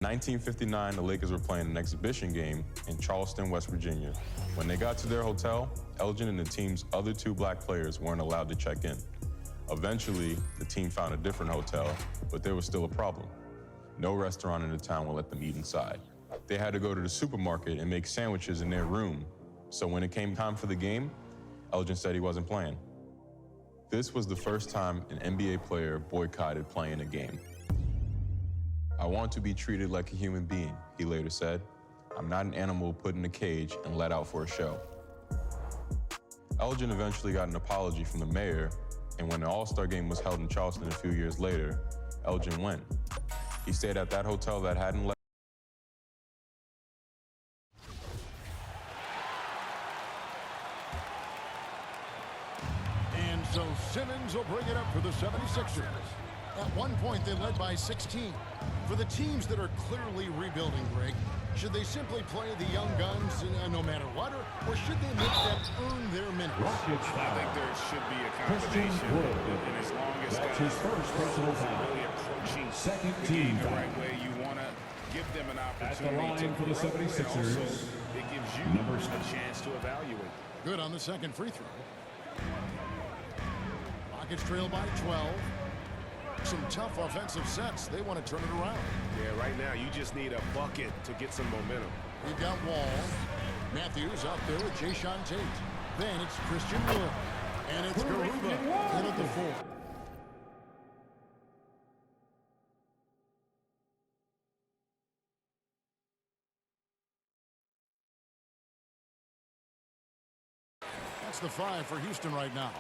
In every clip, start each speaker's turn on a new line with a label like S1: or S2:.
S1: 1959, the Lakers were playing an exhibition game in Charleston, West Virginia. When they got to their hotel, Elgin and the team's other two black players weren't allowed to check in. Eventually, the team found a different hotel, but there was still a problem. No restaurant in the town would let them eat inside. They had to go to the supermarket and make sandwiches in their room. So when it came time for the game, Elgin said he wasn't playing. This was the first time an NBA player boycotted playing a game. "I want to be treated like a human being," he later said. "I'm not an animal put in a cage and let out for a show." Elgin eventually got an apology from the mayor, and when the All-Star game was held in Charleston a few years later, Elgin went. He stayed at that hotel that hadn't let.
S2: And so Simmons will bring it up for the 76ers. At one point, they led by 16. For the teams that are clearly rebuilding, Greg, should they simply play the young guns no matter what, or should they make them earn their minutes?
S3: I think there should be a combination. And as long as
S4: that's his first personal foul.
S3: Really approaching
S4: second
S3: the
S4: team
S3: game the right way, you want to give them an opportunity
S4: at the line for the 76ers.
S3: Also, it gives you a chance to evaluate.
S2: Good on the second free throw. Rockets trail by 12. Some tough offensive sets. They want to turn it around.
S3: Yeah, right now you just need a bucket to get some momentum.
S2: We've got Wall. Matthews out there with Jayshawn Tate. Then it's Christian Wood. And it's Garuba in at the 4. That's the 5 for Houston right now.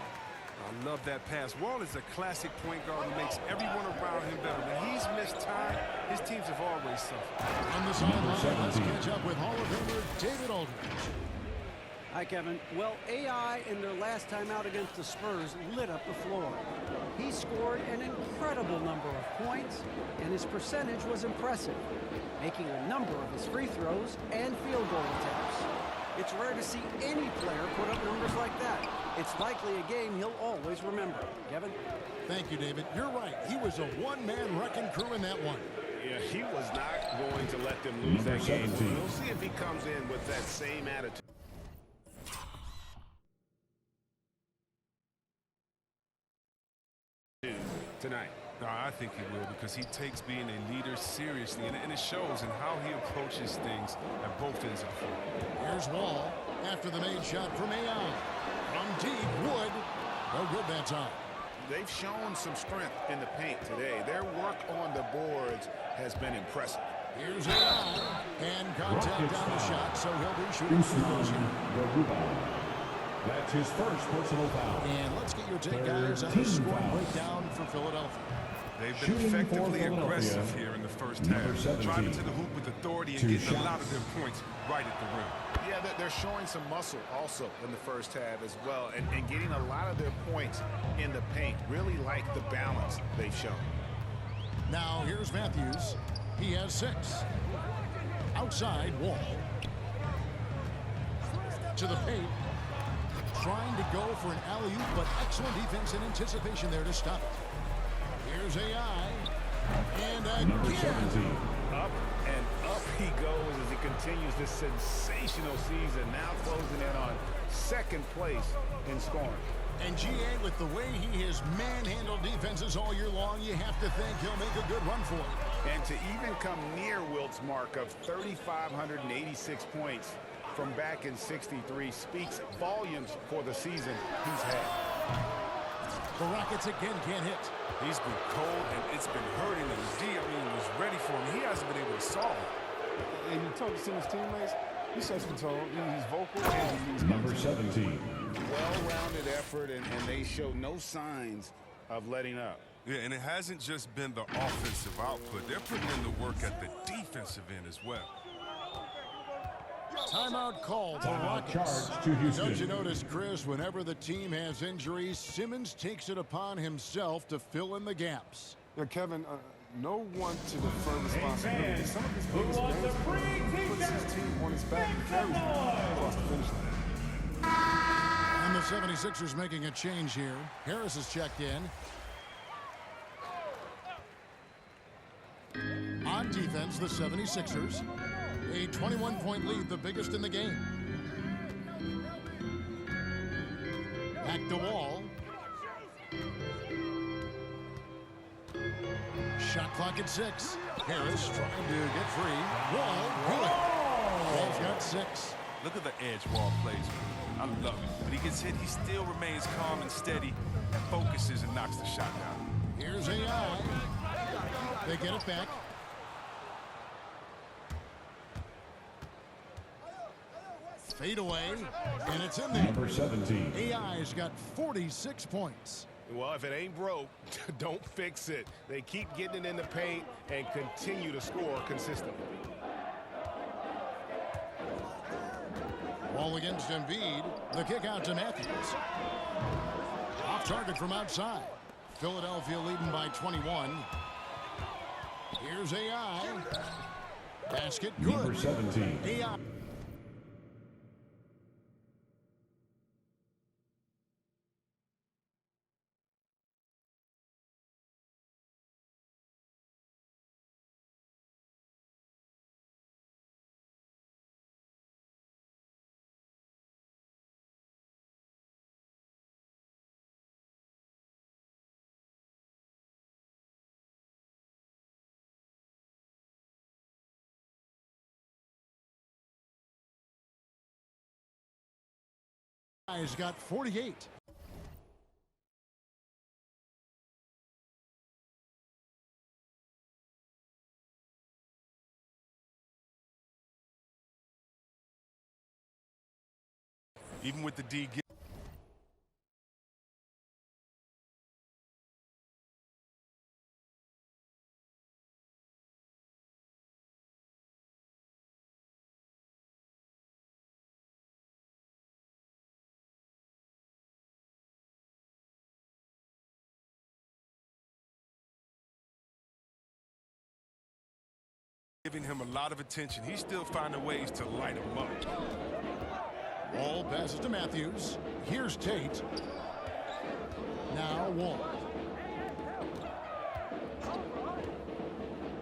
S5: I love that pass. Wall is a classic point guard who makes everyone around him better. When he's missed time, his teams have always suffered.
S2: On the sideline, let's catch up with Hall of Famer David Aldridge.
S6: Hi, Kevin. Well, AI in their last time out against the Spurs lit up the floor. He scored an incredible number of points, and his percentage was impressive, making a number of his free throws and field goal attempts. It's rare to see any player put up numbers like that. It's likely a game he'll always remember. Kevin?
S2: Thank you, David. You're right. He was a one-man wrecking crew in that one.
S3: Yeah, he was not going to let them lose that game. We'll see if he comes in with that same attitude tonight.
S5: No, I think he will, because he takes being a leader seriously, and it shows in how he approaches things at both ends of the floor.
S2: Here's Wall after the made shot from Ayon. From deep, Wood. No good that time.
S3: They've shown some strength in the paint today. Their work on the boards has been impressive.
S2: Here's Ayon. And contact on the shot, so he'll be shooting free throws here.
S4: That's his first personal foul.
S2: And let's get your take, guys, on the score breakdown for Philadelphia.
S5: They've been effectively aggressive here in the first half, driving to the hoop with authority and getting a lot of their points right at the rim.
S3: Yeah, they're showing some muscle also in the first half as well, and getting a lot of their points in the paint. Really like the balance they've shown.
S2: Now here's Matthews. He has 6. Outside, Wall. To the paint. Trying to go for an alley-oop, but excellent defense and anticipation there to stop it. Here's AI. And again.
S3: Up and up he goes as he continues this sensational season. Now closing in on second place in scoring.
S2: And GA, with the way he has manhandled defenses all year long, you have to think he'll make a good run for it.
S3: And to even come near Wilt's mark of 3,586 points from back in '63 speaks volumes for the season he's had.
S2: The Rockets again can't hit.
S5: He's been cold, and it's been hurting him. D, I mean, was ready for him. He hasn't been able to solve it.
S7: And you talk to Simmons' teammates, he's self-controlled. He's vocal, and he's
S4: number 17.
S3: Well-rounded effort, and they show no signs of letting up.
S5: Yeah, and it hasn't just been the offensive output. They're putting in the work at the defensive end as well.
S2: Timeout called for Rockets.
S4: Charge to Houston.
S2: Don't you notice, Chris, whenever the team has injuries, Simmons takes it upon himself to fill in the gaps.
S7: Yeah, Kevin, no one to defer responsibility. Some of his biggest games, he puts his team on his back and carries them across the finish line.
S2: And the 76ers making a change here. Harris has checked in. On Great defense, the 76ers. A 21-point lead, the biggest in the game. Back to Wall. Shot clock at 6. Harris trying to get free. Wall, good. Wall's got 6.
S5: Look at the edge Wall plays. I love it. When he gets hit, he still remains calm and steady, focuses and knocks the shot down.
S2: Here's AI. They get it back. Fade away, and it's in there.
S4: Number 17.
S2: AI's got 46 points.
S3: Well, if it ain't broke, don't fix it. They keep getting it in the paint and continue to score consistently.
S2: Wall against Embiid. The kick out to Matthews. Off target from outside. Philadelphia leading by 21. Here's AI. Basket good.
S4: Number 17.
S2: AI. Has got 48.
S5: Even with the D. Giving him a lot of attention. He's still finding ways to light him up.
S2: Wall passes to Matthews. Here's Tate. Now Wall.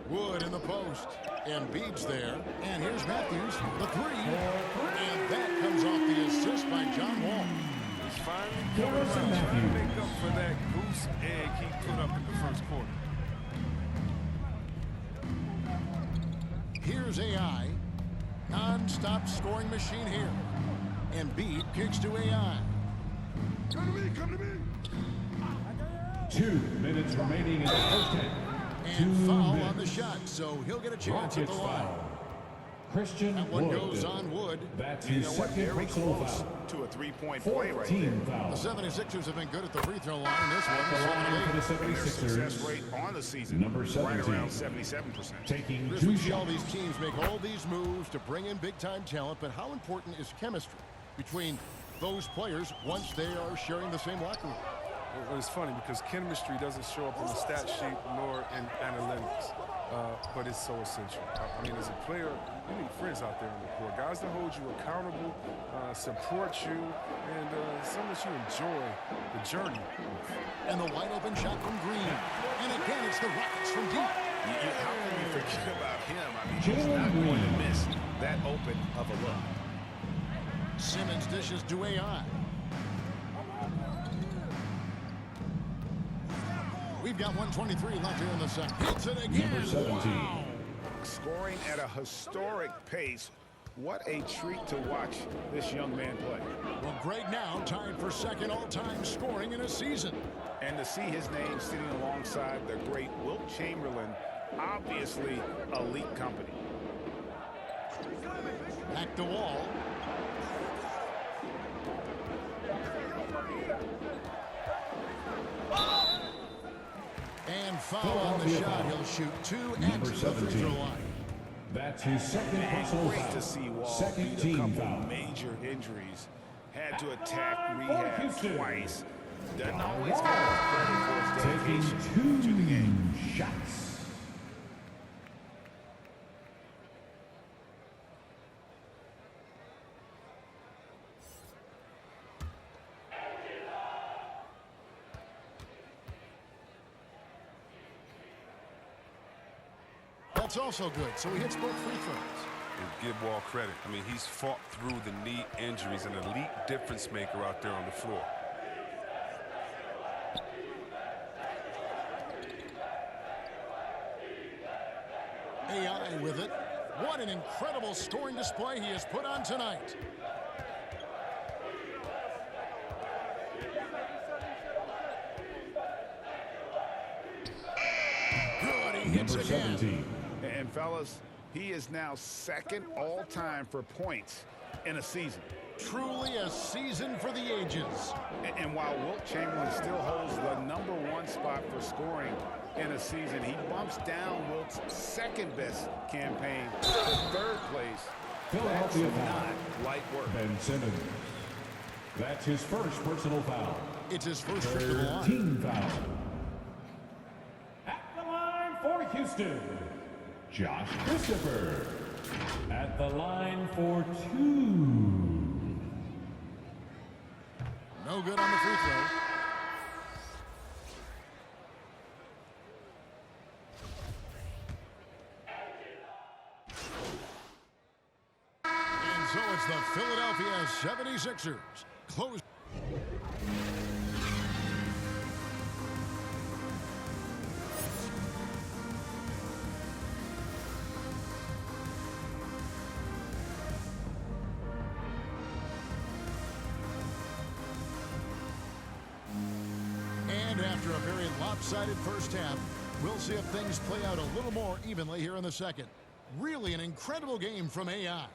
S2: Wood in the post. Embiid's there. And here's Matthews. The three. And that comes off the assist by John Wall.
S5: He's finally coming around, trying to make up for that goose egg he put up in the first quarter.
S2: Here's AI. Non-stop scoring machine here. Embiid kicks to AI.
S7: Come to me, come to me.
S4: 2 minutes remaining in the first half.
S2: And foul on the shot, so he'll get a chance at the line.
S4: Foul. Christian
S2: That one
S4: Wood.
S2: goes on Wood.
S4: That's
S3: You
S4: his
S3: know what?
S4: second
S3: Very
S4: personal
S3: close
S4: foul.
S3: to a three-point play right
S4: 14
S3: there.
S2: The
S4: fouls.
S2: 76ers have been good at the free throw line. This one,
S4: The line for the
S2: 7-8.
S3: And their success
S4: 76ers.
S3: rate on the season,
S4: Number
S3: right
S4: 17.
S3: around 77%.
S4: Taking
S2: Chris,
S4: 2
S2: we see all
S4: shots.
S2: these teams make all these moves to bring in big-time talent, but how important is chemistry between those players once they are sharing the same locker room?
S7: Well, it's funny because chemistry doesn't show up on the stat sheet nor in analytics, but it's so essential. I mean, as a player, you need friends out there on the court, guys that hold you accountable, support you, and some that you enjoy the journey.
S2: And the wide-open shot from Green. And again, it's the Rockets from deep.
S3: How can you forget about him? I mean, he's
S4: Jalen
S3: not going to
S4: Green.
S3: miss that open of a look.
S2: Simmons dishes to AI. We've got 1:23 left here in the second. Hits it again.
S4: Number 17.
S2: Wow.
S3: Scoring at a historic pace. What a treat to watch this young man play.
S2: Well, Greg now tied for second all-time scoring in a season.
S3: And to see his name sitting alongside the great Wilt Chamberlain, obviously elite company.
S2: Back to Wall. And foul on the shot. He'll shoot 2 at
S4: Number
S2: the free
S4: 17.
S2: throw line.
S4: That's his second personal
S3: Great
S4: foul.
S3: to see Wall
S4: Second
S3: beat a
S4: team
S3: couple
S4: foul.
S3: major injuries. Had to attack rehab
S4: Houston.
S3: twice. Doesn't always get enough credit for his
S4: Taking
S3: dedication to the game.
S4: 2 shots.
S2: That's also good, so he hits both free throws.
S7: And give Wall credit. I mean, he's fought through the knee injuries, an elite difference maker out there on the floor.
S2: AI with it. What an incredible scoring display he has put on tonight. Good, he hits
S4: Number
S2: again.
S4: 17.
S3: And fellas, he is now second all-time for points in a season.
S2: Truly a season for the ages.
S3: And while Wilt Chamberlain still holds the #1 spot for scoring in a season, he bumps down Wilt's second-best campaign to third place. That's
S4: Philadelphia foul.
S3: not light work.
S4: Ben Simmons. That's his first personal foul.
S2: It's his first trip to the line.
S4: Team foul. At the line for Houston, Josh Christopher. At the line for 2.
S2: No good on the free throw. And so it's the Philadelphia 76ers. Close. And after a very lopsided first half, we'll see if things play out a little more evenly here in the second. Really an incredible game from AI.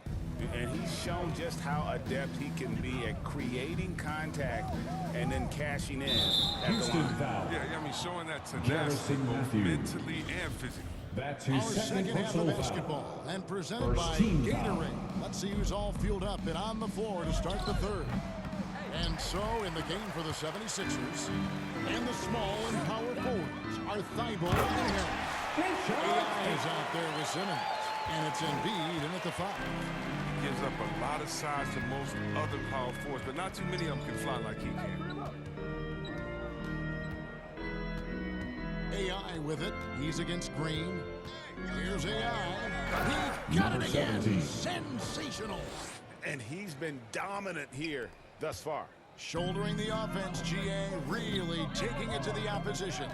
S3: And he's shown just how adept he can be at creating contact and then cashing in at the
S4: Houston
S3: line.
S4: foul.
S7: Yeah, I mean, showing that tenacity
S4: Garrison
S7: both
S4: Matthews.
S7: mentally and physically.
S4: That's
S2: Our
S4: his second
S2: second half of
S4: personal foul.
S2: basketball and presented
S4: First
S2: by
S4: team foul.
S2: Gatorade. Let's see who's all fueled up and on the floor to start the third. And so in the game for the 76ers, and the small and power forwards are Thibault and Harris. AI is out there with Simmons, and it's Embiid in at the 5.
S7: Gives up a lot of size to most other power forwards, but not too many of them can fly like he can.
S2: AI with it. He's against Green. Here's AI. He got
S4: Number
S2: it again.
S4: 17.
S2: Sensational.
S3: And he's been dominant here thus far.
S2: Shouldering the offense, GA really taking it to the opposition.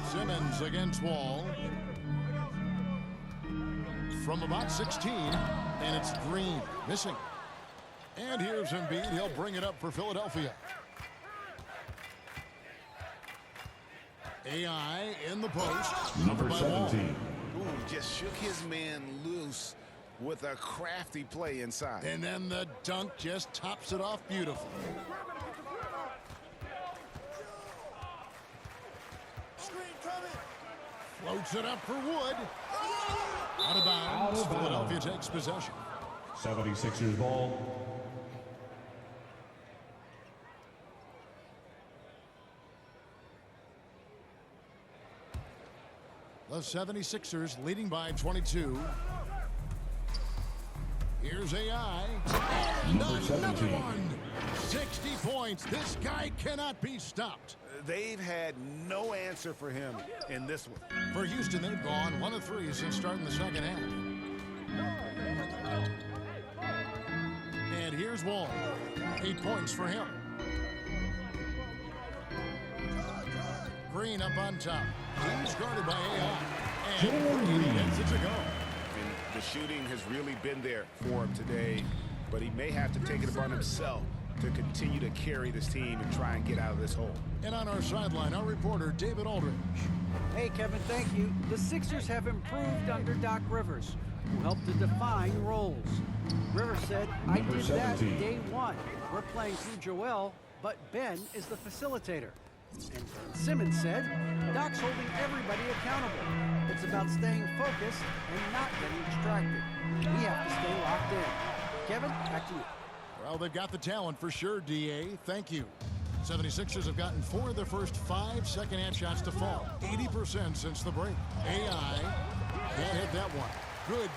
S2: Simmons against Wall. From about 16, and it's Green missing. And here's Embiid. He'll bring it up for Philadelphia. AI in the post.
S4: Number
S2: by Wall.
S4: 17.
S3: Ooh, just shook his man loose with a crafty play inside.
S2: And then the dunk just tops it off beautifully. Floats it up for Wood. Out of bounds. Philadelphia takes possession.
S4: 76ers ball.
S2: The 76ers leading by 22. Here's AI. And
S4: Number
S2: another
S4: 17.
S2: one. 60 points. This guy cannot be stopped.
S3: They've had no answer for him in this one.
S2: For Houston, they've gone 1 of 3 since starting the second half. And here's Wall. 8 points for him. Green up on top. He's guarded by AI. And Green gets it to go.
S3: And the shooting has really been there for him today, but he may have to take it upon himself to continue to carry this team and try and get out of this hole.
S2: And on our sideline, our reporter, David Aldridge.
S6: Hey, Kevin, thank you. The Sixers have improved under Doc Rivers, who helped to define roles. Rivers said, I
S4: Number
S6: did that
S4: 17.
S6: day one. We're playing through Joel, but Ben is the facilitator. And Simmons said, Doc's holding everybody accountable. It's about staying focused and not getting distracted. We have to stay locked in. Kevin, back to you.
S2: Well, they've got the talent for sure, DA. Thank you. 76ers have gotten 4 of their first 5 second-half shots to fall. 80% since the break. AI can't hit that one. Good.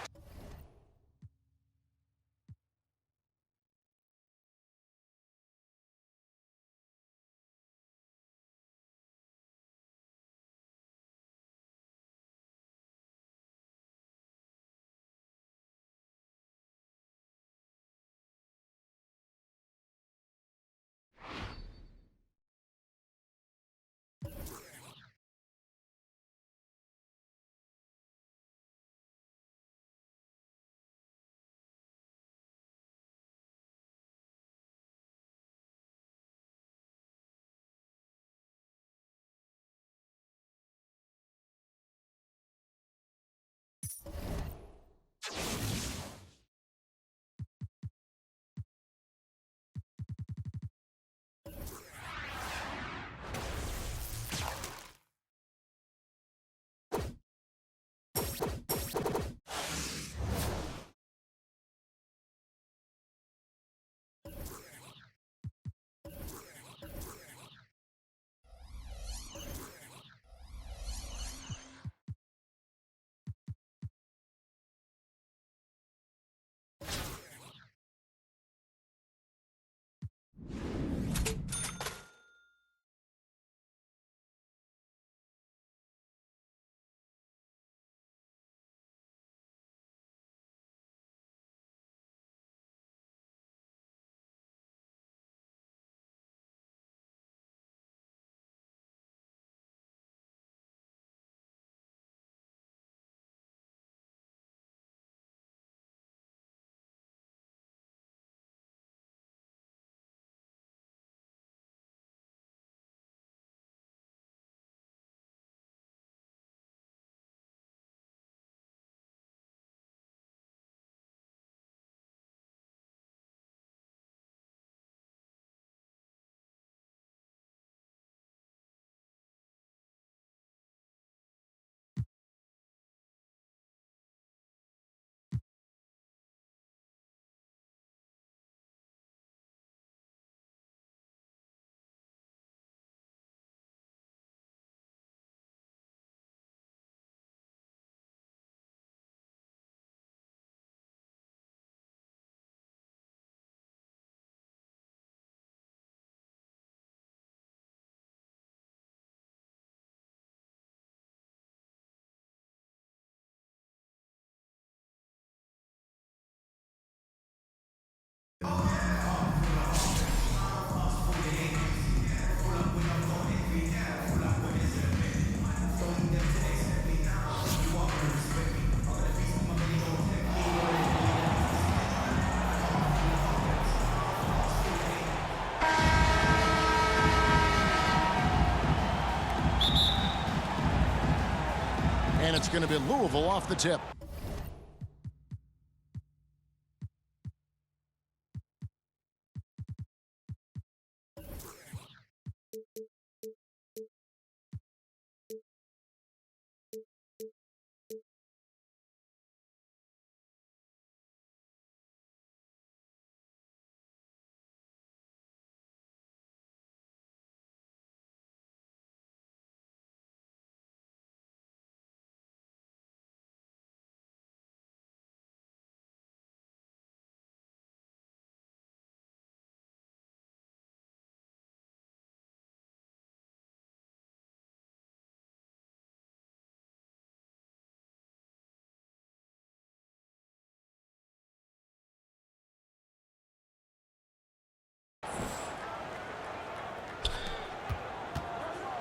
S2: it's going to be Louisville off the tip.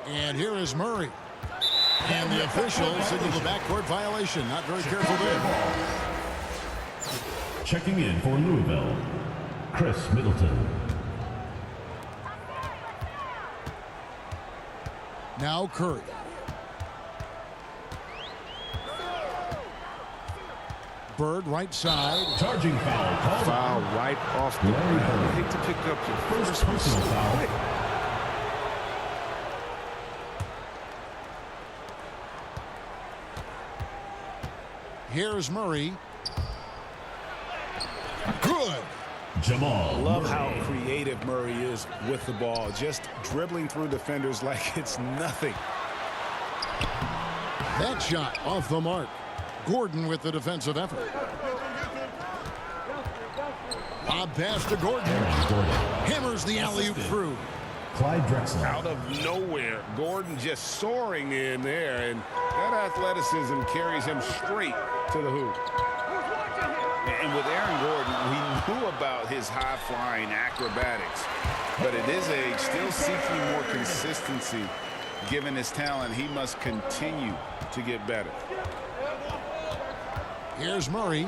S2: And here is Murray. And the officials signal the backcourt violation. Not very careful there.
S4: Checking in for Louisville, Chris Middleton.
S2: Now Curry. Bird right side.
S4: Charging foul called.
S5: Foul right off the
S4: Larry
S5: bat.
S4: Bird.
S5: I hate to pick up your
S4: First personal foul.
S2: Here's Murray. Good.
S3: I love
S4: Murray.
S3: how creative Murray is with the ball, just dribbling through defenders like it's nothing.
S2: That shot off the mark. Gordon with the defensive effort. Lob pass to Gordon.
S4: Aaron Gordon.
S2: Hammers the alley-oop through.
S4: Clyde Drexler.
S3: Out of nowhere, Gordon just soaring in there, and that athleticism carries him straight to the hoop. And with Aaron Gordon, we knew about his high-flying acrobatics, but at his age, still seeking more consistency. Given his talent, he must continue to get better.
S2: Here's Murray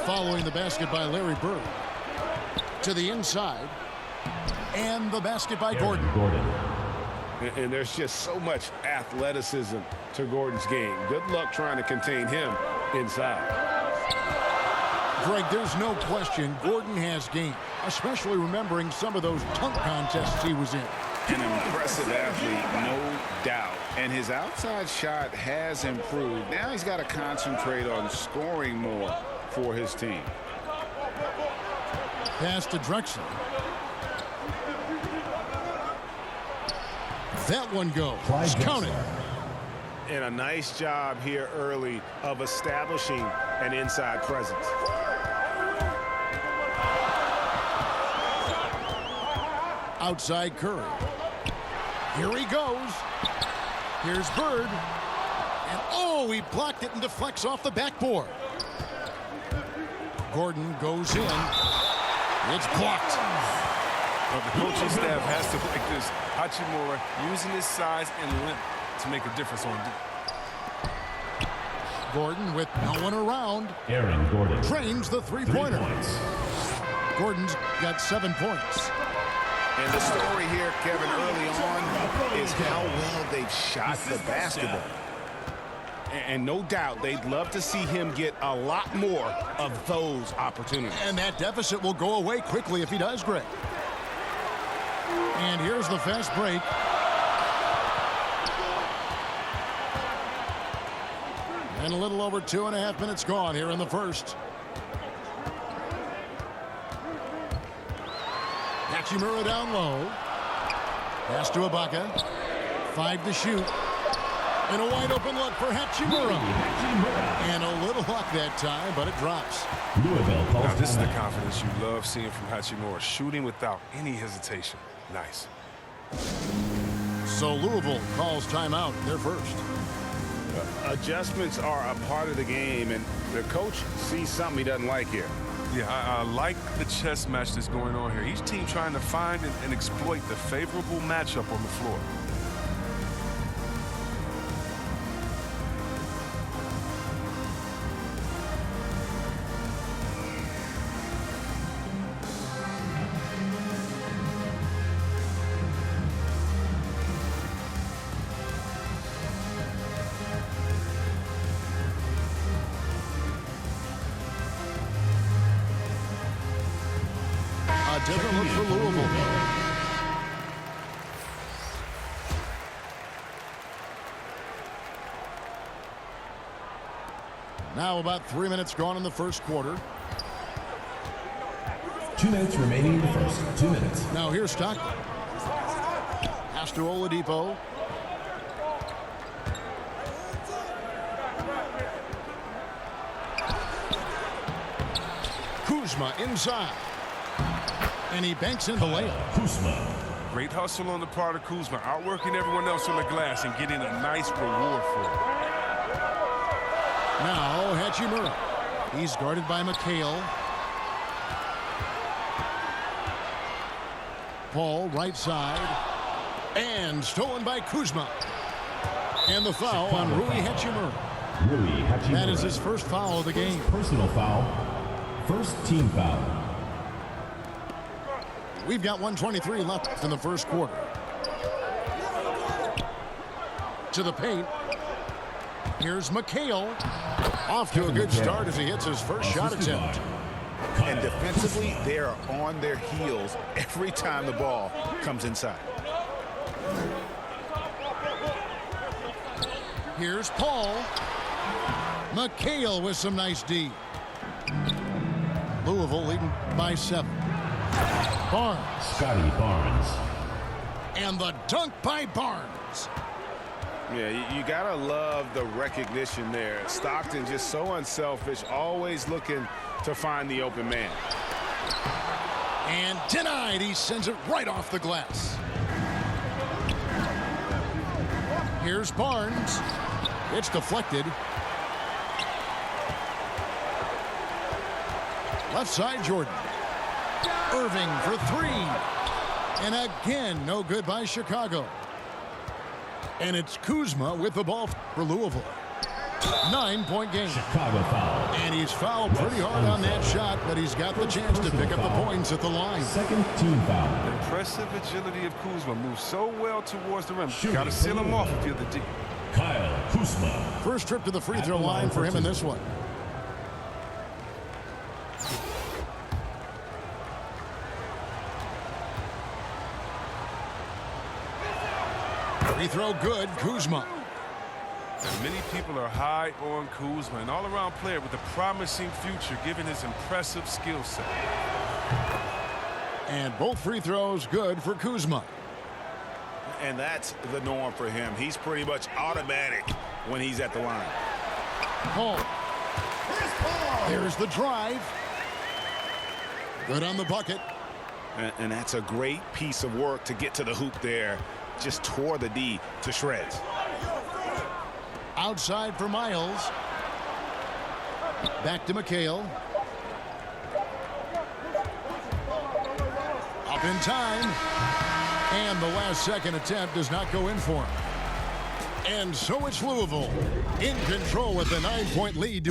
S2: following the basket by Larry Bird. To the inside. And the basket by Gordon.
S3: And there's just so much athleticism to Gordon's game. Good luck trying to contain him inside.
S2: Greg, there's no question Gordon has game, especially remembering some of those dunk contests he was in.
S3: An impressive athlete, no doubt. And his outside shot has improved. Now he's got to concentrate on scoring more for his team.
S2: Pass to Drexler. That one goes. Count it.
S3: And a nice job here early of establishing an inside presence.
S2: Outside Curry. Here he goes. Here's Bird. And oh, he blocked it and deflects off the backboard. Gordon goes in. It's blocked.
S7: Well, the coaching staff has to like this. Hachimura using his size and length to make a difference on D.
S2: Gordon with no one around.
S4: Aaron Gordon.
S2: Trains the 3-pointer. Gordon's got 7 points.
S3: And the story here, Kevin, early on is how well they've shot the basketball. And no doubt they'd love to see him get a lot more of those opportunities.
S2: And that deficit will go away quickly if he does, Greg. And here's the fast break. And a little over 2.5 minutes gone here in the first. Hachimura down low. Pass to Ibaka. 5 to shoot. And a wide open look for Hachimura. And a little luck that time, but it drops.
S7: Now, this is the confidence you love seeing from Hachimura, shooting without any hesitation. Nice.
S2: So Louisville calls timeout, their first.
S3: Adjustments are a part of the game, and the coach sees something he doesn't like here.
S7: Yeah, I like the chess match that's going on here. Each team trying to find and exploit the favorable matchup on the floor.
S2: look for Louisville. Now about 3 minutes gone in the first quarter.
S4: 2 minutes remaining in the first. 2 minutes.
S2: Now here's Stockton. Pass to Oladipo. Kuzma inside. And he banks in the layup.
S4: Kuzma.
S7: Great hustle on the part of Kuzma, outworking everyone else on the glass and getting a nice reward for it.
S2: Now Hachimura. He's guarded by McHale. Paul right side. And stolen by Kuzma. And the foul on Rui Hachimura.
S4: Rui Hachimura.
S2: That is his first foul of the game.
S4: Personal foul. First team foul.
S2: We've got 1:23 left in the first quarter. To the paint. Here's McHale. Off to a good start as he hits his first shot attempt.
S3: And defensively, they are on their heels every time the ball comes inside.
S2: Here's Paul. McHale with some nice D. Louisville leading by 7. Barnes.
S4: Scotty Barnes.
S2: And the dunk by Barnes.
S3: Yeah, you gotta love the recognition there. Stockton just so unselfish, always looking to find the open man.
S2: And denied. He sends it right off the glass. Here's Barnes. It's deflected. Left side, Jordan. Irving for 3. And again, no good by Chicago. And it's Kuzma with the ball for Louisville. 9-point game.
S4: Chicago foul.
S2: And he's fouled pretty hard on that shot, but he's got the chance to pick up the points at the line.
S4: Second team foul.
S7: The impressive agility of Kuzma moves so well towards the rim.
S4: Shooting
S7: Got to seal him
S4: for
S7: off if you're the D.
S4: Kyle Kuzma.
S2: First trip to the free throw line for him in this one. Free throw good, Kuzma.
S7: And many people are high on Kuzma, an all-around player with a promising future given his impressive skill set.
S2: And both free throws good for Kuzma.
S3: And that's the norm for him. He's pretty much automatic when he's at the line.
S2: Paul. There's the drive. Good on the bucket.
S3: And that's a great piece of work to get to the hoop there. Just tore the D to shreds.
S2: Outside for Miles. Back to McHale. Up in time. And the last second attempt does not go in for him. And so it's Louisville in control with the 9-point lead.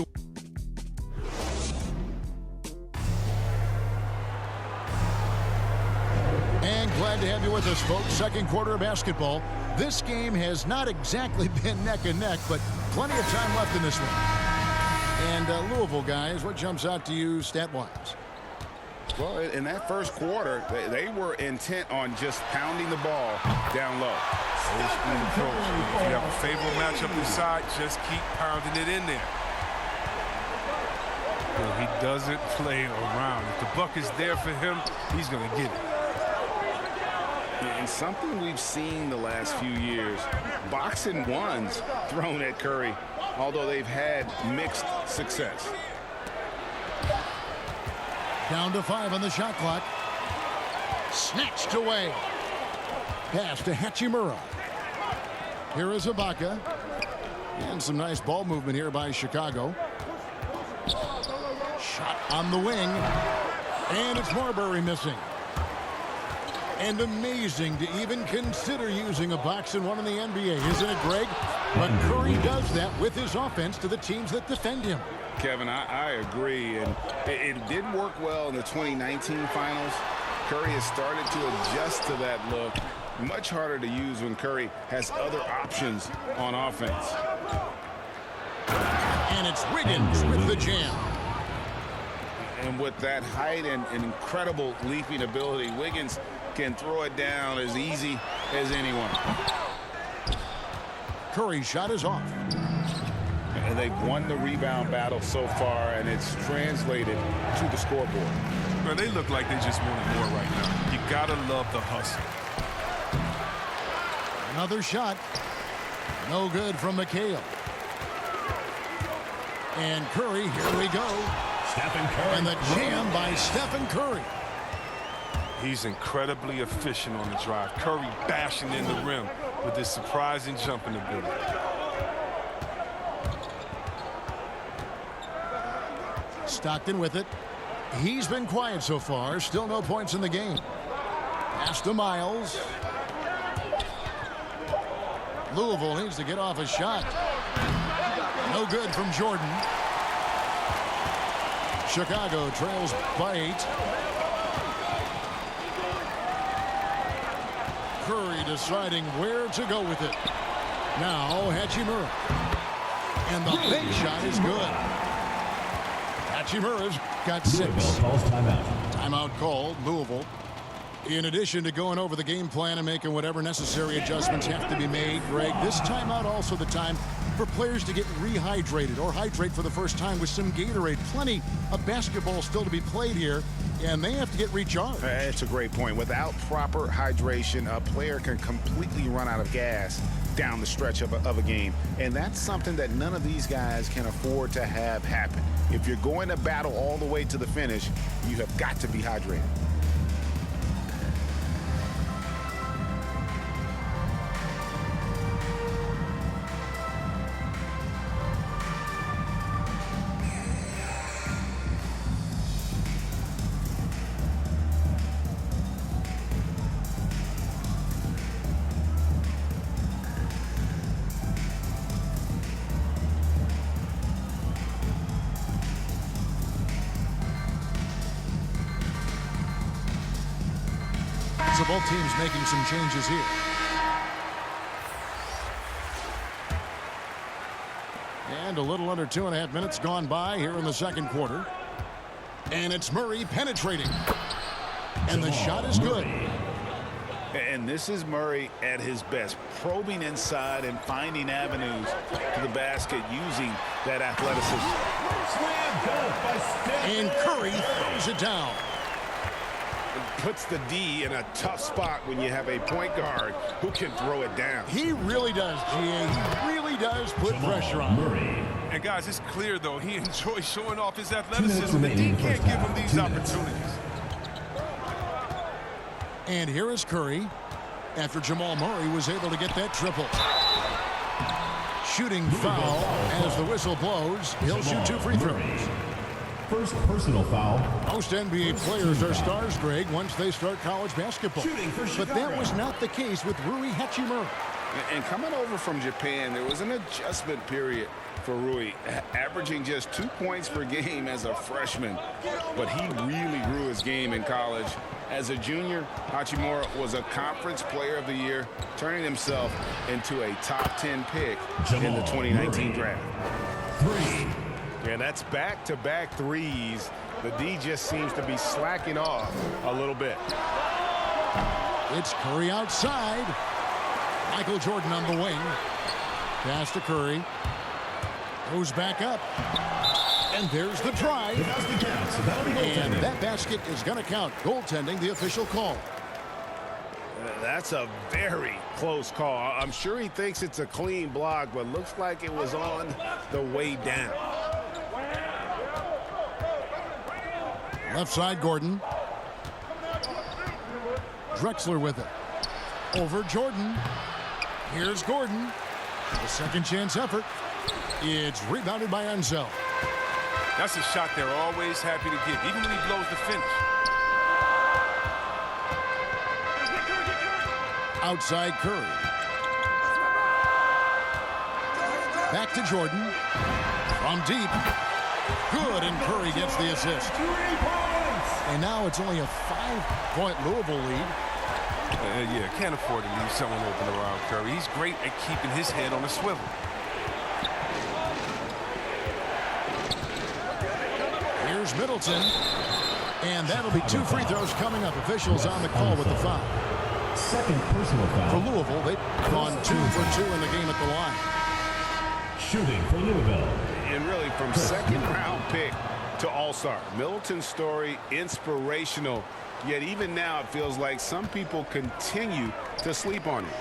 S2: And glad to have you with us, folks. Second quarter of basketball. This game has not exactly been neck and neck, but plenty of time left in this one. And Louisville, guys, what jumps out to you stat-wise?
S3: Well, in that first quarter, they were intent on just pounding the ball down low.
S7: Old school approach. If you have a favorable matchup inside, just keep pounding it in there. Well, he doesn't play around. If the buck is there for him, he's going to get it.
S3: And something we've seen the last few years, boxing ones thrown at Curry, although they've had mixed success.
S2: Down to 5 on the shot clock. Snatched away. Pass to Hachimura. Here is Ibaka. And some nice ball movement here by Chicago. Shot on the wing. And it's Marbury missing. And amazing to even consider using a box and one in the NBA, isn't it, Greg? But Curry does that with his offense to the teams that defend him.
S3: Kevin, I agree, and it did work well in the 2019 finals. Curry has started to adjust to that look. Much harder to use when Curry has other options on offense.
S2: And it's Wiggins with the jam.
S3: And with that height and incredible leaping ability, Wiggins can throw it down as easy as anyone.
S2: Curry's shot is off.
S3: And they've won the rebound battle so far, and it's translated to the scoreboard.
S5: Man, they look like they just wanted more right now. You gotta love the hustle.
S2: Another shot. No good from McHale. And Curry, here we go.
S4: Stephen Curry.
S2: And the jam by Stephen Curry.
S5: He's incredibly efficient on the drive. Curry bashing in the rim with this surprising jumping ability.
S2: Stockton with it. He's been quiet so far. Still no points in the game. Pass to Miles. Louisville needs to get off a shot. No good from Jordan. Chicago trails by 8. Curry deciding where to go with it. Now Hachimura. And the big shot is good. Hachimura's got 6.
S4: Louisville calls timeout.
S2: Timeout called, Louisville. In addition to going over the game plan and making whatever necessary adjustments have to be made, Greg, this timeout also the time for players to get rehydrated or hydrate for the first time with some Gatorade. Plenty of basketball still to be played here, and they have to get recharged.
S3: It's a great point. Without proper hydration, a player can completely run out of gas down the stretch of a game, and that's something that none of these guys can afford to have happen. If you're going to battle all the way to the finish, you have got to be hydrated.
S2: So both teams making some changes here. And a little under 2.5 minutes gone by here in the second quarter. And it's Murray penetrating. And the shot is good.
S3: And this is Murray at his best, probing inside and finding avenues to the basket using that athleticism.
S2: And Curry throws it down.
S3: Puts the D in a tough spot when you have a point guard who can throw it down.
S2: He really does, GA. He really does put pressure on
S4: Murray.
S5: And guys, it's clear though he enjoys showing off his athleticism. The D can't give him these opportunities.
S2: And here is Curry after Jamal Murray was able to get that triple. Shooting foul as the whistle blows. He'll shoot 2 free throws.
S4: First personal foul.
S2: Most NBA players are stars, Greg, once they start college basketball. But that was not the case with Rui Hachimura.
S3: And coming over from Japan, there was an adjustment period for Rui, averaging just 2 points per game as a freshman. But he really grew his game in college. As a junior, Hachimura was a Conference Player of the Year, turning himself into a top 10 pick in the 2019 draft.
S4: 3.
S3: And that's back-to-back threes. The D just seems to be slacking off a little bit.
S2: It's Curry outside. Michael Jordan on the wing. Pass to Curry. Goes back up. And there's the drive. And that basket is going to count. Goaltending, the official call.
S3: That's a very close call. I'm sure he thinks it's a clean block, but looks like it was on the way down.
S2: Left side, Gordon. Drexler with it. Over Jordan. Here's Gordon. The second chance effort. It's rebounded by Enzel.
S5: That's a shot they're always happy to give, even when he blows the finish.
S2: Outside Curry. Back to Jordan. From deep. Good, and Curry gets the assist. And now it's only a 5-point Louisville lead.
S5: Yeah, can't afford to leave someone open around Curry. He's great at keeping his head on a swivel.
S2: Here's Middleton. And that'll be 2 free throws coming up. Officials on the call with the foul.
S4: Second personal
S2: For
S4: foul.
S2: Louisville, they've gone 2 for 2 in the game at the line.
S4: Shooting for Louisville.
S3: And really, from second-round pick to all-star, Middleton's story inspirational. Yet even now, it feels like some people continue to sleep on him.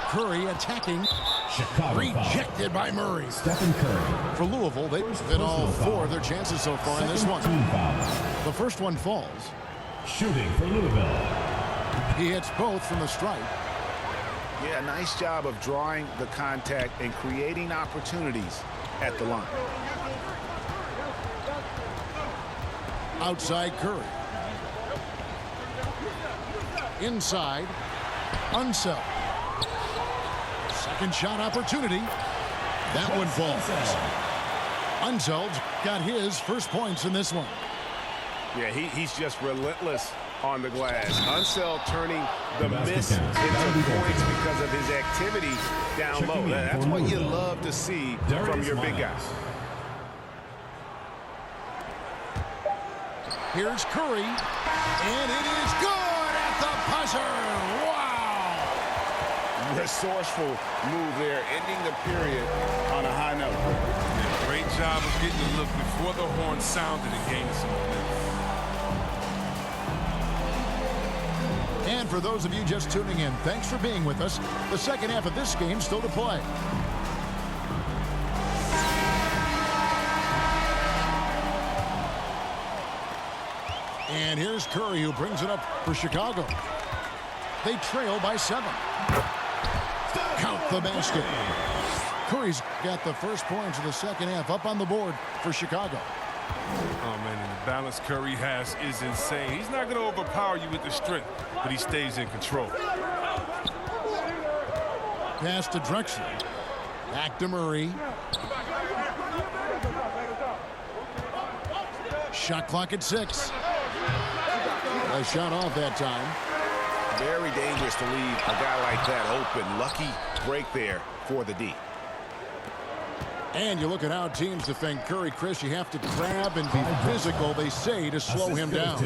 S2: Curry attacking.
S4: Chicago
S2: Rejected by Murray.
S4: foul. Stephen Curry.
S2: For Louisville, they've been all 4 of their chances so far in this
S4: Second
S2: one.
S4: team foul.
S2: The first one falls.
S4: Shooting for Louisville.
S2: He hits both from the stripe.
S3: Yeah, nice job of drawing the contact and creating opportunities at the line.
S2: Outside Curry. Inside. Unseld. Second shot opportunity. That one falls. Unseld's got his first points in this one.
S3: Yeah, he's just relentless on the glass. Unseld turning the miss
S4: Basket count.
S3: into points because of his activity down low.
S4: Checking in
S3: That's
S4: for
S3: what you
S4: Louisville.
S3: love to see from
S4: Darius
S3: your big
S4: Miles.
S3: guys.
S2: Here's Curry. And it is good at the buzzer. Wow!
S3: Resourceful move there, ending the period on a high note.
S7: Yeah, great job of getting the look before the horn sounded and gaining some momentum.
S2: And for those of you just tuning in, thanks for being with us. The second half of this game still to play. And here's Curry, who brings it up for Chicago. They trail by 7. Count the basket. Curry's got the first points of the second half up on the board for Chicago.
S7: Oh, man, and the balance Curry has is insane. He's not going to overpower you with the strength, but he stays in control.
S2: Pass to Drexler. Back to Murray. Shot clock at 6. A shot off that time.
S3: Very dangerous to leave a guy like that open. Lucky break there for the D.
S2: And you look at how teams defend Curry, Chris. You have to grab and be physical, they say, to slow him down.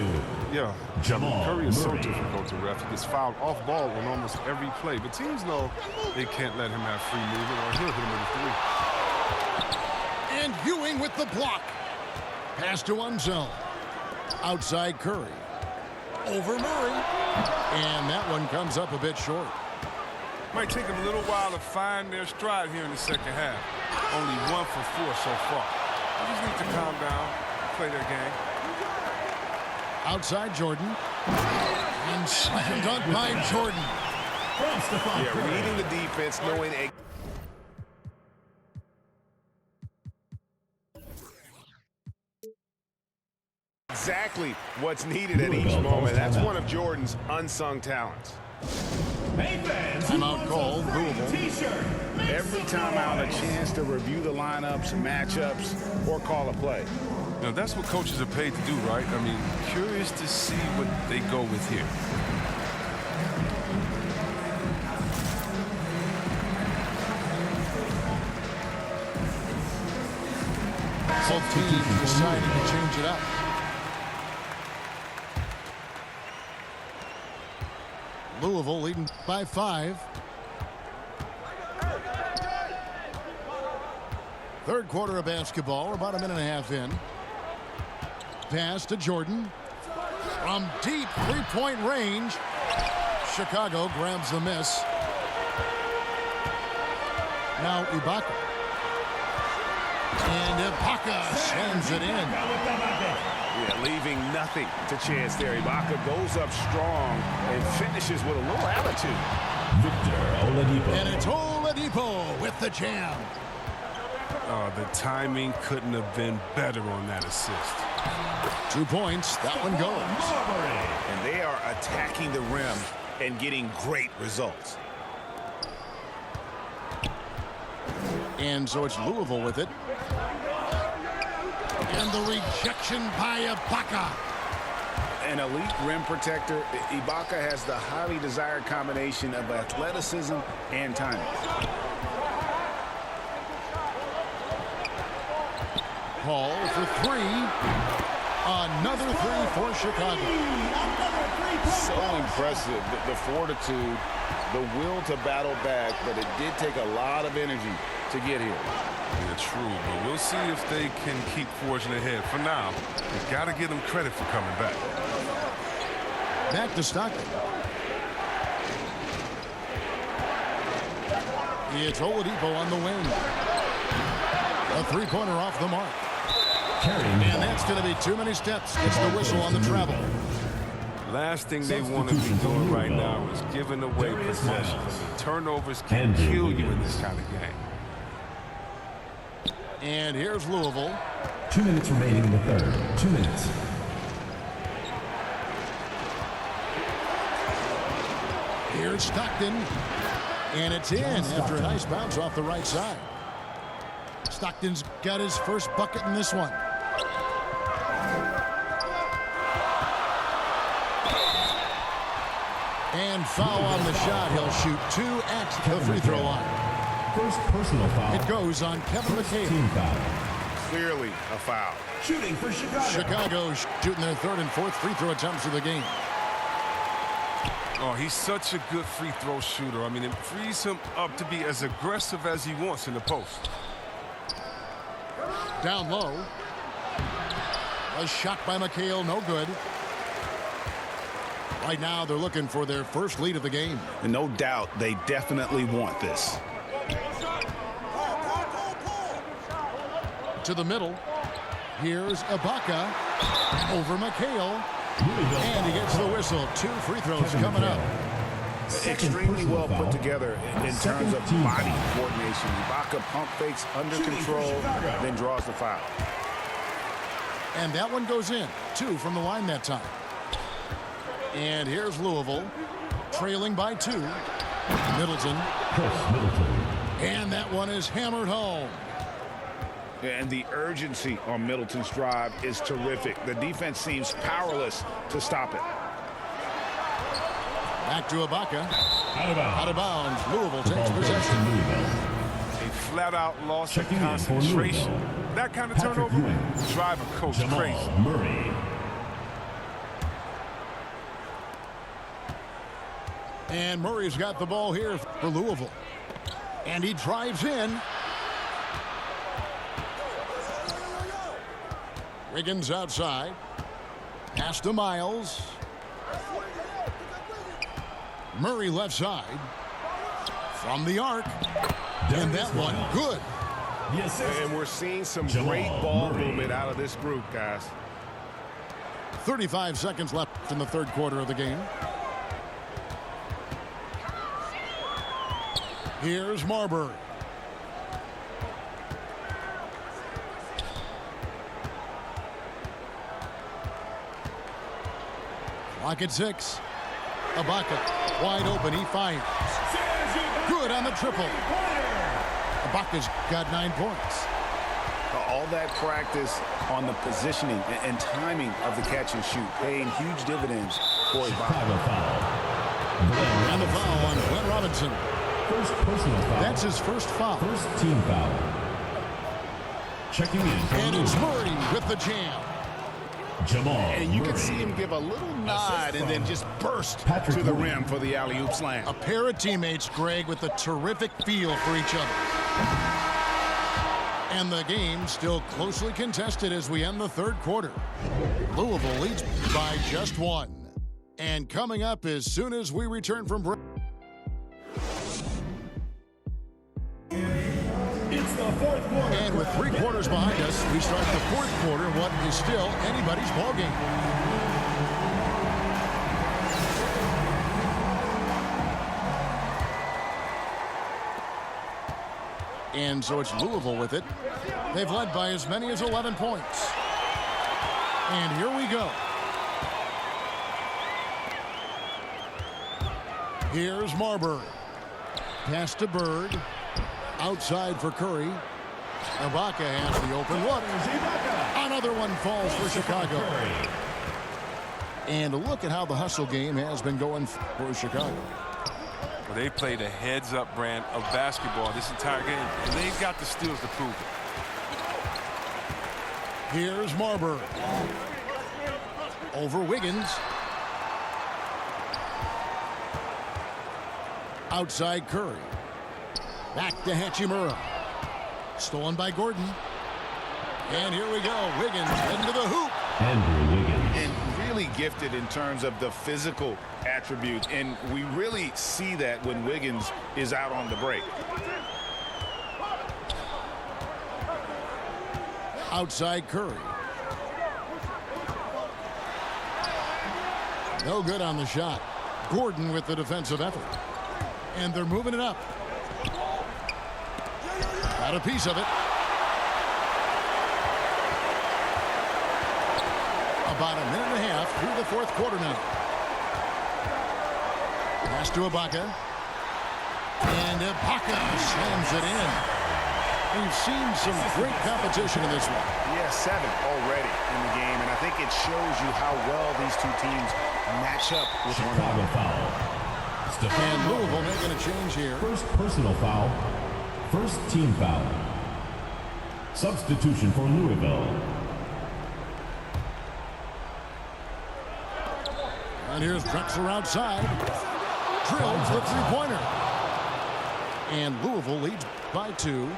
S7: Yeah,
S4: Jamal
S7: Curry is so
S4: Murray.
S7: difficult to ref. He gets fouled off ball on almost every play. But teams know they can't let him have free movement or he'll hit him with a 3.
S2: And Ewing with the block. Pass to Unzel. Outside Curry. Over Murray. And that one comes up a bit short.
S7: Might take them a little while to find their stride here in the second half. Only 1 for 4 so far. They just need to calm down, play their game.
S2: Outside Jordan. And slam dunk by Jordan.
S4: From Stephon
S3: Yeah,
S4: Curry.
S3: reading the defense, knowing exactly what's needed at each moment. That's one of Jordan's unsung talents.
S4: Hey fans,
S2: Timeout called, Louisville.
S4: T-shirt.
S3: Every time out, a chance to review the lineups, matchups, or call a play.
S7: Now, that's what coaches are paid to do, right? I mean, curious to see what they go with here.
S2: Both teams deciding to change it up. Louisville leading by 5. Third quarter of basketball. We're about a minute and a half in. Pass to Jordan. From deep three-point range. Chicago grabs the miss. Now Ibaka. And Ibaka slams it in.
S3: Yeah, leaving nothing to chance there. Ibaka goes up strong and finishes with a little attitude.
S4: Victor Oladipo.
S2: And it's Oladipo with the jam.
S7: The timing couldn't have been better on that assist.
S2: 2 points. That one goes.
S3: And they are attacking the rim and getting great results.
S2: And so it's Louisville with it. And the rejection by Ibaka.
S3: An elite rim protector, Ibaka has the highly desired combination of athleticism and timing.
S2: Hall for three. Another three for Chicago.
S3: So impressive, the fortitude, the will to battle back, but it did take a lot of energy to get here.
S7: Yeah, true, but we'll see if they can keep forging ahead. For now, you got to give them credit for coming back.
S2: Back to Stockton. It's Oladipo on the wing. A three-pointer off the mark. And that's going to be too many steps. It's the whistle on the travel.
S7: Last thing they want to be doing right now is giving away possessions. Turnovers can kill you in this kind of game.
S2: And here's Louisville.
S4: 2 minutes remaining in the third. 2 minutes.
S2: Here's Stockton. And it's in after a nice bounce off the right side. Stockton's got his first bucket in this one. And foul on the shot. He'll shoot two at the free throw line.
S4: First personal foul.
S2: It goes on Kevin McHale.
S4: Team foul.
S3: Clearly a foul.
S4: Shooting for Chicago.
S2: Chicago shooting their third and fourth free throw attempts of the game.
S7: Oh, he's such a good free throw shooter. I mean, it frees him up to be as aggressive as he wants in the post.
S2: Down low. A shot by McHale, no good. Right now, they're looking for their first lead of the game.
S3: And no doubt, they definitely want this.
S2: To the middle. Here's Ibaka over McHale. And he gets the whistle. Two free throws coming up.
S3: Extremely well put together in terms of body coordination. Ibaka pump fakes under control, then draws the foul.
S2: And that one goes in. Two from the line that time. And here's Louisville, trailing by two. Middleton. And that one is hammered home.
S3: And the urgency on Middleton's drive is terrific. The defense seems powerless to stop it.
S2: Back to Ibaka. Out of bounds. Louisville takes possession.
S7: A flat-out loss of concentration. That kind of turnover will drive a coach crazy.
S4: Murray.
S2: And Murray's got the ball here for Louisville. And he drives in. Wiggins outside. Pass to Miles. Murray left side. From the arc. And that one good.
S4: Yes,
S3: and we're seeing some great ball movement out of this group, guys.
S2: 35 seconds left in the third quarter of the game. Here's Marbury. Clock at 6. Ibaka wide open. He fires. Good on the triple. Ibaka's got 9 points.
S3: All that practice on the positioning and timing of the catch and shoot paying huge dividends for Ibaka.
S2: And the foul on Glenn Robinson.
S4: First personal foul.
S2: That's his first foul.
S4: First team foul. Checking in.
S2: And it's Murray with the jam.
S4: Jamal
S3: And you
S4: Murray.
S3: can see him give a little nod and then just burst
S4: Patrick
S3: to the
S4: Ewing.
S3: rim for the alley-oop slam.
S2: A pair of teammates, Greg, with a terrific feel for each other. And the game still closely contested as we end the third quarter. Louisville leads by just 1. And coming up as soon as we return from break.
S4: It's the fourth quarter.
S2: And with 3 quarters behind us, we start the fourth quarter, what is still anybody's ballgame. And so it's Louisville with it. They've led by as many as 11 points. And here we go. Here's Marbury. Pass to Bird. Outside for Curry. Ibaka has the open look. Another one falls for Chicago. And look at how the hustle game has been going for Chicago.
S7: Well, they played a heads-up brand of basketball this entire game, and they've got the steals to prove
S2: Here's Marbury. Over Wiggins. Outside Curry. Back to Hachimura. Stolen by Gordon. And here we go. Wiggins into the hoop.
S4: Andrew Wiggins.
S3: And really gifted in terms of the physical attributes. And we really see that when Wiggins is out on the break.
S2: Outside Curry. No good on the shot. Gordon with the defensive effort. And they're moving it up. Got a piece of it. About a minute and a half through the fourth quarter now. Pass to Ibaka. And Ibaka slams it in. We've seen some great competition in this one.
S3: Yeah, 7 already in the game, and I think it shows you how well these two teams match up with one
S4: Chicago
S3: another.
S4: foul.
S2: And Louisville making a change here.
S4: First personal foul. First team foul. Substitution for Louisville.
S2: And here's Drexler outside. Drills the three-pointer. And Louisville leads by 2.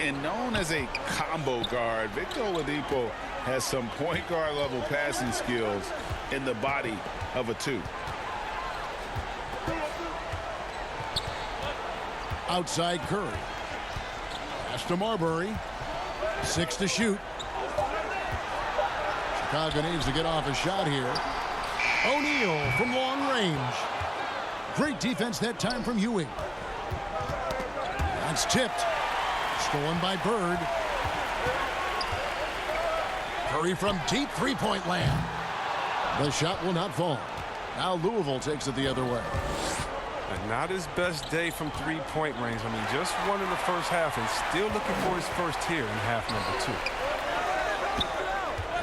S3: And known as a combo guard, Victor Oladipo has some point guard level passing skills in the body of a 2.
S2: Outside Curry. Pass to Marbury. 6 to shoot. Chicago needs to get off a shot here. O'Neal from long range. Great defense that time from Ewing. That's tipped. Stolen by Bird. Curry from deep three-point land. The shot will not fall. Now Louisville takes it the other way.
S7: And not his best day from three-point range. I mean, just one in the first half and still looking for his first here in half number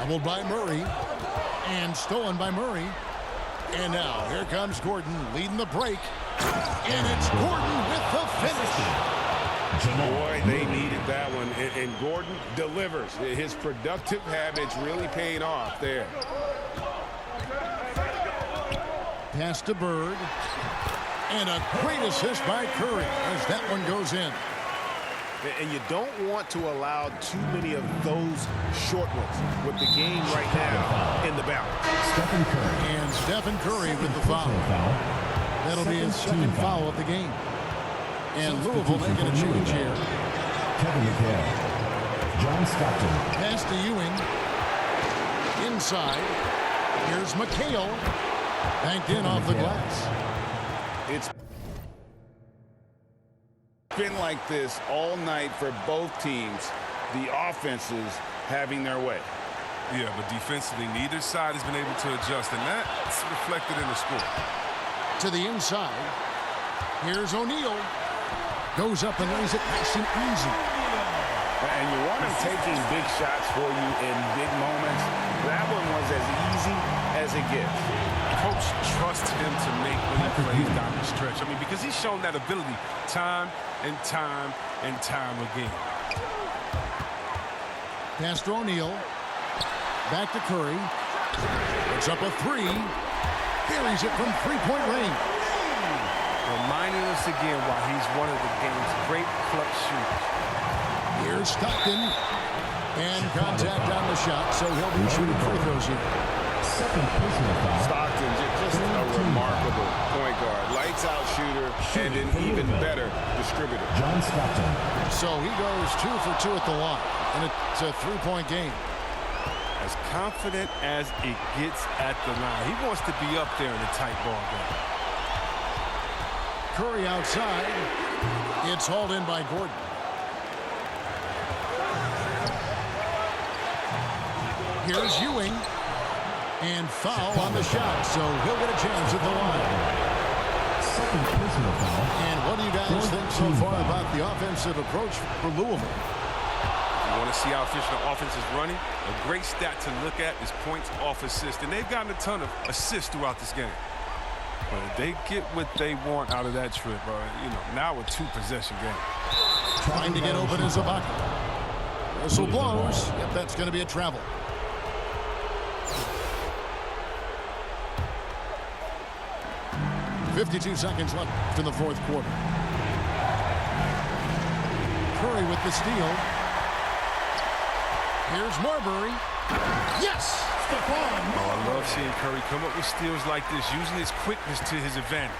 S7: 2.
S2: Doubled by Murray. And stolen by Murray. And now here comes Gordon leading the break. And it's Gordon with the finish.
S3: Boy, they needed that one, and Gordon delivers. His productive habits really paying off there.
S2: Pass to Bird. And a great assist by Curry as that one goes in.
S3: And you don't want to allow too many of those short ones with the game right now in the balance.
S4: Stephen Curry.
S2: And Stephen Curry with the foul. That'll be his second foul of the game. And Louisville making a change here.
S4: Kevin McHale. John Stockton.
S2: Pass to Ewing. Inside. Here's McHale. Banked in off the glass.
S3: It's been like this all night for both teams. The offenses having their way.
S7: Yeah, but defensively, neither side has been able to adjust, and that's reflected in the score.
S2: To the inside. Here's O'Neal. Goes up and lays it nice and easy.
S3: And you want him taking big shots for you in big moments. That one was as easy as it gets.
S7: Coach trusts him to make when he plays down the stretch. I mean, because he's shown that ability time and time and time again.
S2: Pass to O'Neal. Back to Curry. Puts up a 3. Buries it from three-point range.
S7: Reminding us again why he's one of the game's great clutch shooters.
S2: Here's Stockton. And contact on the shot, so he'll be shooting free throws here.
S4: Second personal foul.
S3: Stockton, just a remarkable point guard. Lights out shooter and an even better distributor.
S4: John Stockton.
S2: So he goes 2 for 2 at the line. And it's a three-point game.
S7: As confident as it gets at the line. He wants to be up there in a tight ball game.
S2: Curry outside. It's hauled in by Gordon. Here's Ewing. And foul on the shot, so he'll get a chance at the line.
S4: Second personal foul.
S2: And what do you guys think so far about the offensive approach for Louisville?
S7: You want to see how efficient the offense is running? A great stat to look at is points off assist, and they've gotten a ton of assists throughout this game. But if they get what they want out of that trip, now a 2-possession game.
S2: Trying to get open is Ibaka. Whistle blows. Yep, that's going to be a travel. .52 seconds left in the fourth quarter. Curry with the steal. Here's Marbury. Yes!
S5: Oh, I love seeing Curry come up with steals like this, using his quickness to his advantage.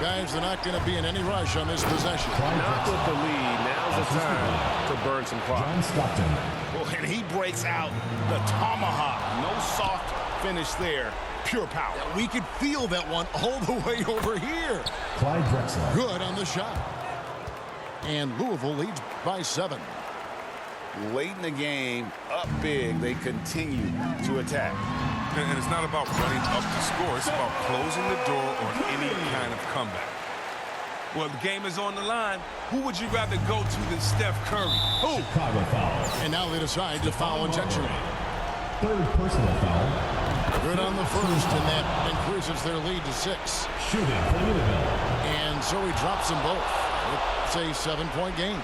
S2: Guys, they're not going to be in any rush on this possession.
S3: Not with the lead. Now's the time to burn some clock.
S4: John Stockton.
S3: Well, and he breaks out the tomahawk. No soft finish there. Pure power.
S2: We could feel that one all the way over here.
S4: Clyde Drexler.
S2: Good on the shot. And Louisville leads by 7.
S3: Late in the game, up big, they continue to attack.
S5: And it's not about running up to score. It's about closing the door on any kind of comeback. Well, the game is on the line. Who would you rather go to than Steph Curry? Who?
S4: Chicago foul.
S2: And now they decide to foul intentionally.
S4: Third personal foul.
S2: Good on the first, and that increases their lead to 6.
S4: Shooting for Louisville.
S2: And so he drops them both. It's a 7-point game.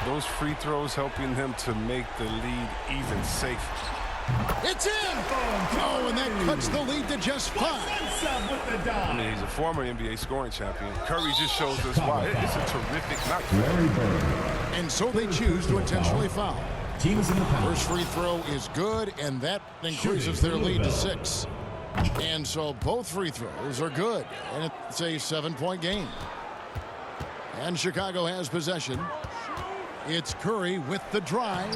S7: Those free throws helping him to make the lead even safer.
S2: It's in! Oh, and that cuts the lead to just 5.
S7: I mean, he's a former NBA scoring champion. Curry just shows us why. It's a terrific knock.
S4: Larry Bird.
S2: And so they choose to intentionally foul.
S4: Teams in the penalty.
S2: First free throw is good, and that increases their lead to 6. And so both free throws are good, and it's a 7-point game. And Chicago has possession. It's Curry with the drive.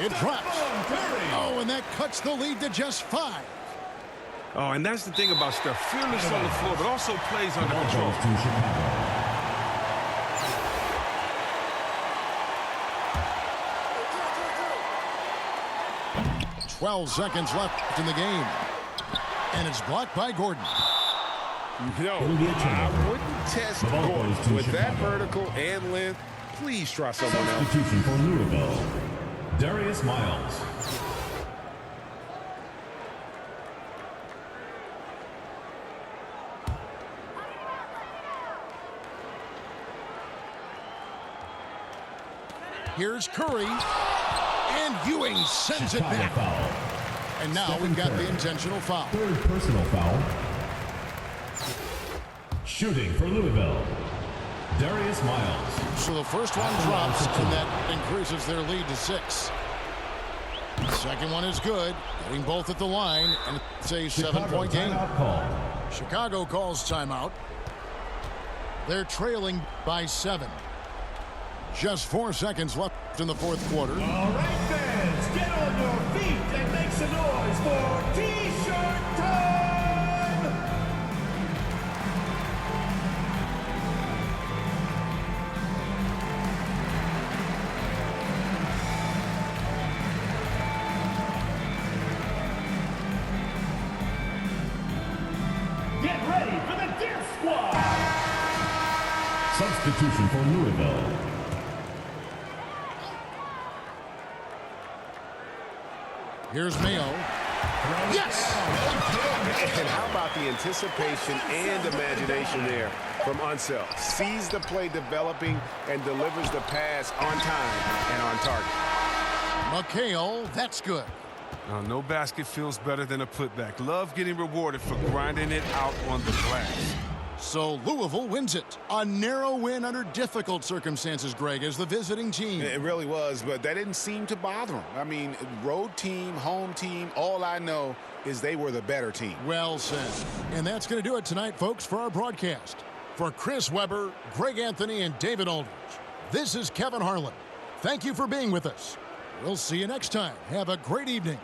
S2: It drops. Oh, and that cuts the lead to just 5.
S5: Oh, and that's the thing about Steph. Fearless on the floor, but also plays under
S4: Ball
S5: control.
S4: goes to Chicago.
S2: 12 seconds left in the game. And it's blocked by Gordon.
S3: No,
S4: It'll be a turnover.
S3: I wouldn't test
S4: The ball
S3: Gordon
S4: goes to
S3: with that
S4: Chicago.
S3: vertical and length. Please try someone else.
S4: Substitution for Louisville. Darius Miles.
S2: Here's Curry. And Ewing sends it
S4: Chicago
S2: back.
S4: foul.
S2: And now we've got the intentional foul.
S4: Third personal foul. Shooting for Louisville. Darius Miles.
S2: So the first one drops, and that increases their lead to 6. The second one is good, getting both at the line, and it's a 7-point game.
S4: Timeout call.
S2: Chicago calls timeout. They're trailing by 7. Just 4 seconds left in the fourth quarter.
S8: All right, fans, get on your feet and make some noise for T-shirt time! Get ready for the Dip Squad!
S4: Substitution for Louisville.
S2: Here's Mayo. Yes!
S3: And how about the anticipation and imagination there from Unseld? Sees the play developing and delivers the pass on time and on target.
S2: McHale, that's good.
S5: No basket feels better than a putback. Love getting rewarded for grinding it out on the glass.
S2: So Louisville wins it. A narrow win under difficult circumstances, Greg, as the visiting team.
S3: It really was, but that didn't seem to bother them. I mean, road team, home team, all I know is they were the better team.
S2: Well said. And that's going to do it tonight, folks, for our broadcast. For Chris Webber, Greg Anthony, and David Aldridge, this is Kevin Harlan. Thank you for being with us. We'll see you next time. Have a great evening.